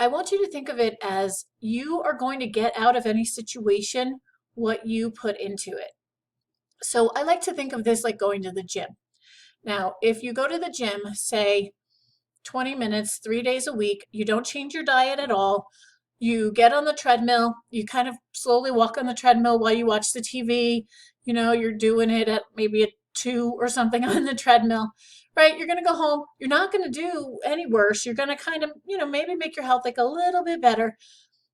I want you to think of it as you are going to get out of any situation what you put into it. So I like to think of this like going to the gym. Now, if you go to the gym, say 20 minutes, 3 days a week, you don't change your diet at all, you get on the treadmill, you kind of slowly walk on the treadmill while you watch the TV, you're doing it at maybe a 2 or something on the treadmill, right? You're going to go home. You're not going to do any worse. You're going to kind of, maybe make your health like a little bit better.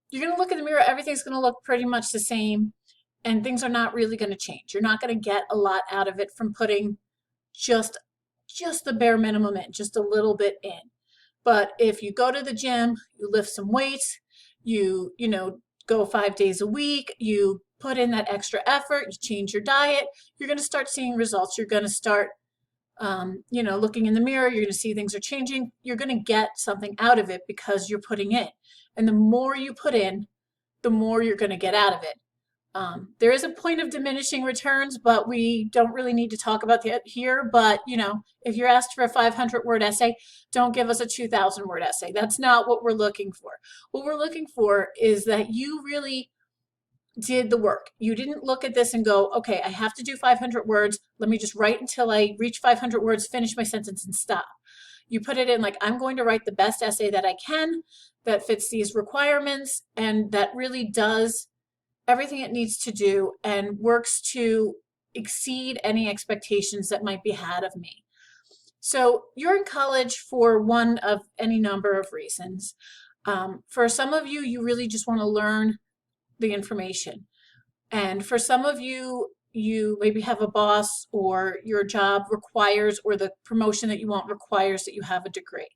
You're going to look in the mirror, everything's going to look pretty much the same, and things are not really going to change. You're not going to get a lot out of it from putting just the bare minimum in, just a little bit in. But if you go to the gym, you lift some weights, you go 5 days a week, you put in that extra effort, you change your diet, you're going to start seeing results. You're going to start, looking in the mirror, you're going to see things are changing. You're going to get something out of it because you're putting in. And the more you put in, the more you're going to get out of it. There is a point of diminishing returns, but we don't really need to talk about that here. But, if you're asked for a 500-word essay, don't give us a 2,000-word essay. That's not what we're looking for. What we're looking for is that you really did the work. You didn't look at this and go, okay, I have to do 500 words. Let me just write until I reach 500 words, finish my sentence, and stop. You put it in like, I'm going to write the best essay that I can that fits these requirements and that really does everything it needs to do and works to exceed any expectations that might be had of me. So you're in college for one of any number of reasons. For some of you, you really just want to learn the information. And for some of you, you maybe have a boss or your job requires, or the promotion that you want requires that you have a degree.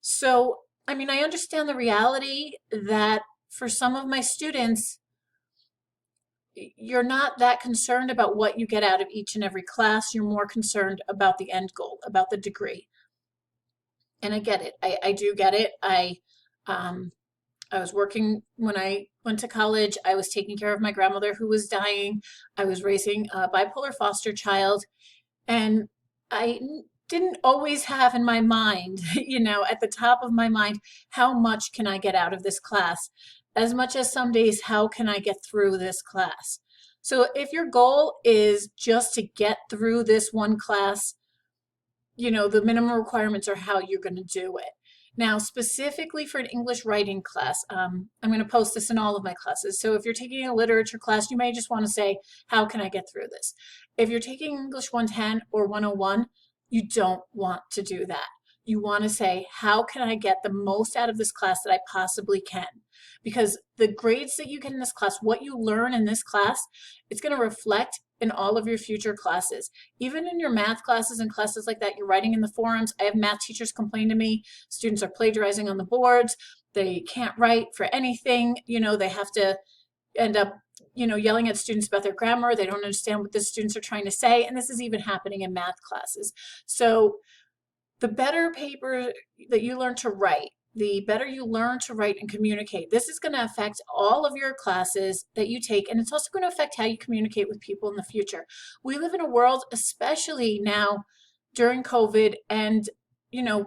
So, I understand the reality that for some of my students, you're not that concerned about what you get out of each and every class. You're more concerned about the end goal, about the degree. And I get it. I do get it. I was working when I went to college. I was taking care of my grandmother who was dying. I was raising a bipolar foster child. And I didn't always have in my mind, at the top of my mind, how much can I get out of this class? As much as some days, how can I get through this class? So if your goal is just to get through this one class, the minimum requirements are how you're going to do it. Now, specifically for an English writing class, I'm going to post this in all of my classes. So if you're taking a literature class, you may just want to say, how can I get through this? If you're taking English 110 or 101, you don't want to do that. You want to say, how can I get the most out of this class that I possibly can? Because the grades that you get in this class, what you learn in this class, it's going to reflect in all of your future classes. Even in your math classes and classes like that, you're writing in the forums. I have math teachers complain to me, students are plagiarizing on the boards. They can't write for anything. They have to end up, yelling at students about their grammar. They don't understand what the students are trying to say. And this is even happening in math classes. So the better paper that you learn to write, the better you learn to write and communicate. This is going to affect all of your classes that you take, and it's also going to affect how you communicate with people in the future. We live in a world, especially now during COVID and,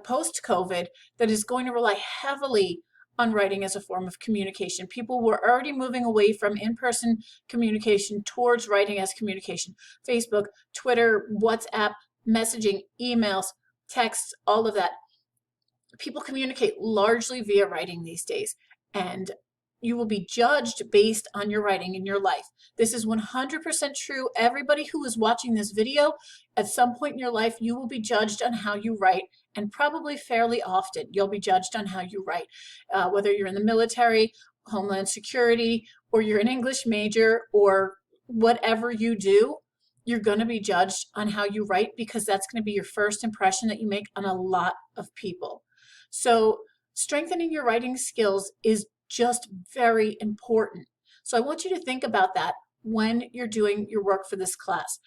post-COVID, that is going to rely heavily on writing as a form of communication. People were already moving away from in-person communication towards writing as communication. Facebook, Twitter, WhatsApp, messaging, emails, texts, all of that. People communicate largely via writing these days, and you will be judged based on your writing in your life. This is 100% true. Everybody who is watching this video, at some point in your life, you will be judged on how you write, and probably fairly often you'll be judged on how you write. Whether you're in the military, Homeland Security, or you're an English major, or whatever you do, you're going to be judged on how you write because that's going to be your first impression that you make on a lot of people. So strengthening your writing skills is just very important. So I want you to think about that when you're doing your work for this class.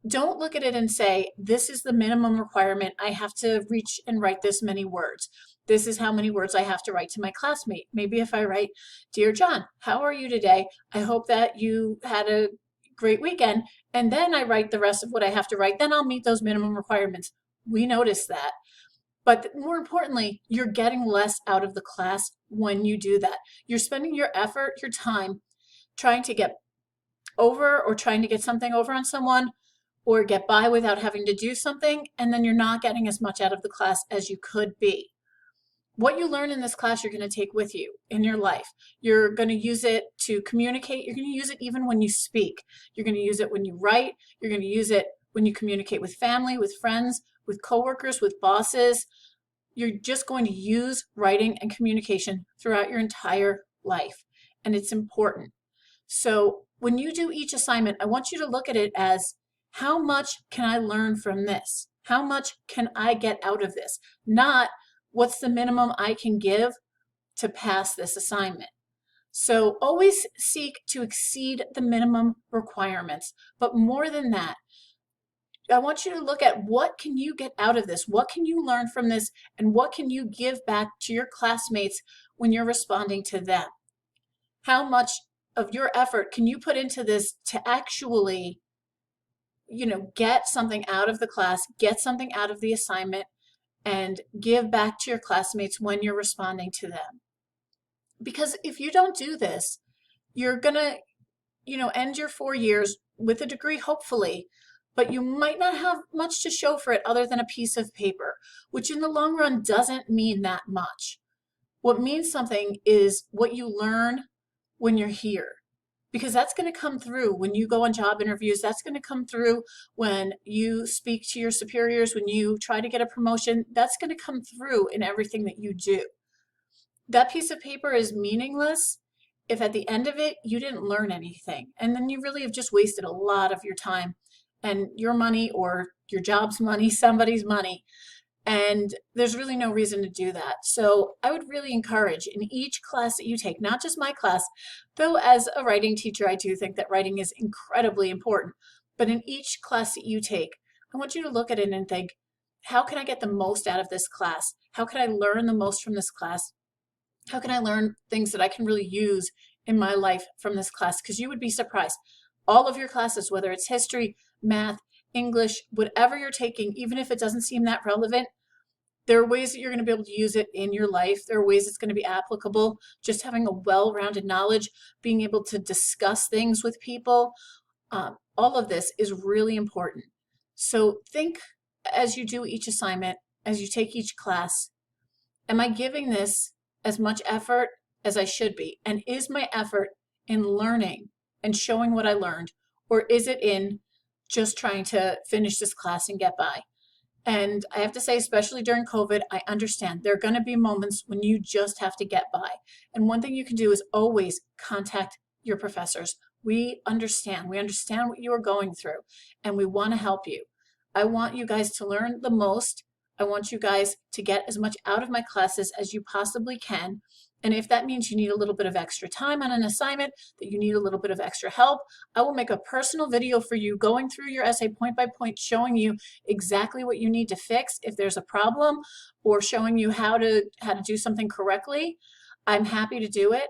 Don't look at it and say, this is the minimum requirement. I have to reach and write this many words. This is how many words I have to write to my classmate. Maybe if I write, Dear John, how are you today? I hope that you had a great weekend. And then I write the rest of what I have to write. Then I'll meet those minimum requirements. We notice that. But more importantly, you're getting less out of the class when you do that. You're spending your effort, your time trying to get over or trying to get something over on someone or get by without having to do something, and then you're not getting as much out of the class as you could be. What you learn in this class, you're going to take with you in your life. You're going to use it to communicate. You're going to use it even when you speak. You're going to use it when you write. You're going to use it when you communicate with family, with friends, with coworkers, with bosses. You're just going to use writing and communication throughout your entire life, and it's important. So when you do each assignment, I want you to look at it as, how much can I learn from this? How much can I get out of this? Not what's the minimum I can give to pass this assignment. So always seek to exceed the minimum requirements. But more than that, I want you to look at, what can you get out of this? What can you learn from this? And what can you give back to your classmates when you're responding to them? How much of your effort can you put into this to actually, get something out of the class, get something out of the assignment, and give back to your classmates when you're responding to them? Because if you don't do this, you're gonna, end your 4 years with a degree, hopefully, but you might not have much to show for it other than a piece of paper, which in the long run doesn't mean that much. What means something is what you learn when you're here, because that's going to come through when you go on job interviews. That's going to come through when you speak to your superiors, when you try to get a promotion. That's going to come through in everything that you do. That piece of paper is meaningless if at the end of it you didn't learn anything, and then you really have just wasted a lot of your time and your money, or your job's money, somebody's money. And there's really no reason to do that. So I would really encourage, in each class that you take, not just my class, though as a writing teacher, I do think that writing is incredibly important, but in each class that you take, I want you to look at it and think, how can I get the most out of this class? How can I learn the most from this class? How can I learn things that I can really use in my life from this class? Because you would be surprised. All of your classes, whether it's history, math, English, whatever you're taking, even if it doesn't seem that relevant, there are ways that you're going to be able to use it in your life. There are ways it's going to be applicable. Just having a well-rounded knowledge, being able to discuss things with people, all of this is really important. So think, as you do each assignment, as you take each class, am I giving this as much effort as I should be? And is my effort in learning and showing what I learned, or is it in just trying to finish this class and get by? And I have to say, especially during COVID, I understand there are going to be moments when you just have to get by. And one thing you can do is always contact your professors. We understand what you are going through, and we want to help you. I want you guys to learn the most. I want you guys to get as much out of my classes as you possibly can. And if that means you need a little bit of extra time on an assignment, that you need a little bit of extra help, I will make a personal video for you going through your essay point by point, showing you exactly what you need to fix if there's a problem, or showing you how to do something correctly. I'm happy to do it.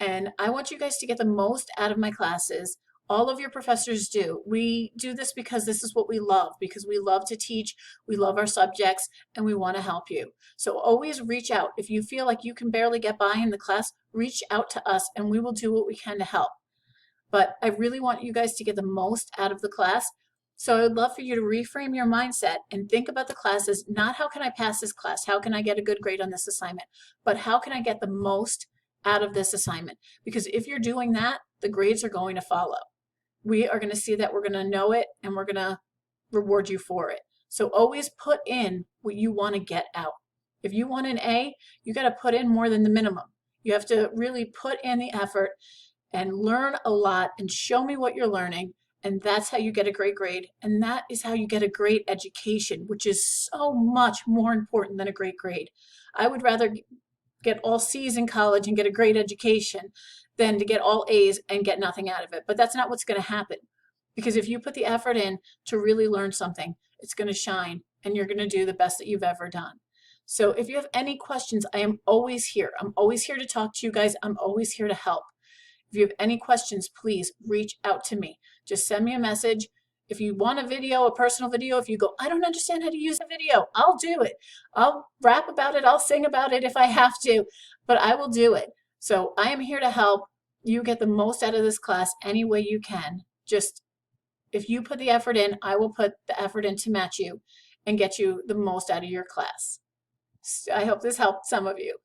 And I want you guys to get the most out of my classes. All of your professors do. We do this because this is what we love, because we love to teach, we love our subjects, and we want to help you. So always reach out. If you feel like you can barely get by in the class, reach out to us and we will do what we can to help. But I really want you guys to get the most out of the class. So I would love for you to reframe your mindset and think about the classes, not how can I pass this class, how can I get a good grade on this assignment, but how can I get the most out of this assignment? Because if you're doing that, the grades are going to follow. We are going to see that, we're going to know it, and we're going to reward you for it. So always put in what you want to get out. If you want an A, you got to put in more than the minimum. You have to really put in the effort and learn a lot and show me what you're learning. And that's how you get a great grade. And that is how you get a great education, which is so much more important than a great grade. I would rather get all C's in college and get a great education than to get all A's and get nothing out of it. But that's not what's going to happen. Because if you put the effort in to really learn something, it's going to shine and you're going to do the best that you've ever done. So if you have any questions, I am always here. I'm always here to talk to you guys. I'm always here to help. If you have any questions, please reach out to me. Just send me a message. If you want a video, a personal video, if you go, I don't understand how to use a video, I'll do it. I'll rap about it. I'll sing about it if I have to, but I will do it. So I am here to help you get the most out of this class any way you can. Just if you put the effort in, I will put the effort in to match you and get you the most out of your class. I hope this helped some of you.